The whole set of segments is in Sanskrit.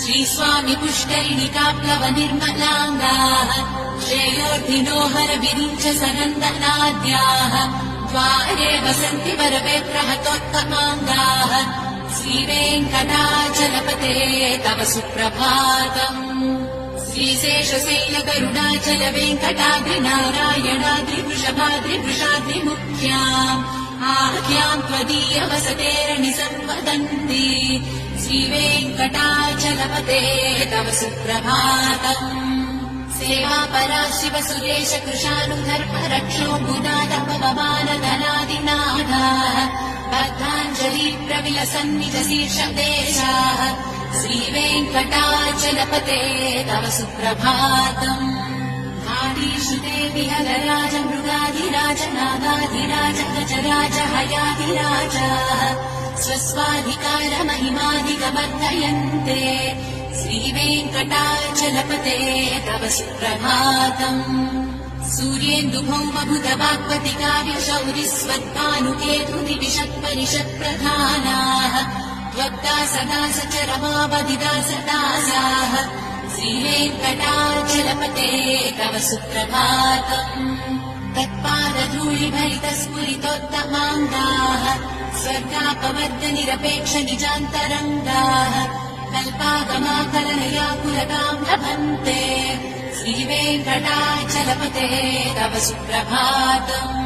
श्रीस्वामि पुष्करिणिकाप्लव निर्मलाङ्गाः श्रेयोर्धिनो हरविरिञ्च सनन्दनाद्याः द्वारे वसन्ति वरवे प्रहतोत्तमाङ्गाः श्रीवेङ्कटाचलपते तव सुप्रभातम् श्रीशेषशैलकरुणाचल वेङ्कटाद्रिनारायणाद्रिवृषभाद्रिवृषाद्रिमुख्याम् आख्याम् त्वदीयवसतेरणि सम्वदन्ति श्रीवेङ्कटाचलपते तव सुप्रभातम् सेवापरा शिव सुरेश कृशानुधर्म रक्षो गुणादपवमानधनादिनाथाः बद्धाञ्जलि प्रविलसन्निज शीर्षदेशाः श्रीवेङ्कटाचलपते तव सुप्रभातम् आदिश्रुते विहलराज मृगाधिराज नागाधिराज गजराज हयाधिराजाः स्वस्वाधिकार महिमाधिगवर्धयन्ते श्रीवेङ्कटाचलपते तव सुप्रभातम् सूर्येन्दुभौमभुतवाग्वति काव्यशौरिस्वत्पानुकेतुदिविषत्परिषत्प्रधानाः त्वत्ता सदा सचरमावधिदासदासाः श्रीवेङ्कटाचलपते तव सुप्रभातम् तत्पादधूलिभरितस्फुरितोत्तमाङ्गाः स्वर्गापवर्गनिरपेक्ष निजान्तरङ्गाः कल्पागमाकलनयाकुलताम् लभन्ते श्रीवेङ्कटाचलपते तव सुप्रभातम्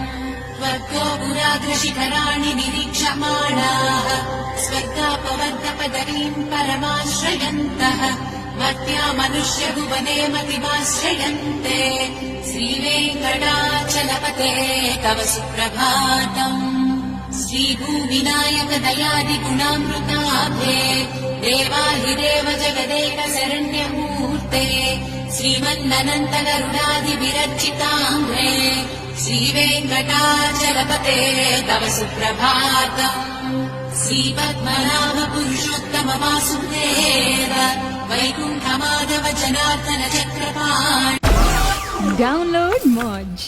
त्वद्गो पुराग्रशिखराणि निरीक्षमाणाः स्वर्गापवर्गपदवीम् परमाश्रयन्तः मर्त्या मनुष्यभुवने मतिमाश्रयन्ते श्रीवेङ्कटाचलपते तव सुप्रभातम् श्रीभूविनायक दयादिगुणामृताभे देवाहिदेव जगदेक शरण्यमूर्ते श्रीमन्ननन्त करुणादिविरर्चिताङ्घ्रे श्रीवेङ्कटाचलपते तव सुप्रभातम् श्रीपद्मनाभ पुरुषोत्तम वासुदेव वैकुण्ठ माधव जनार्दन चक्रपाणि Download Moj.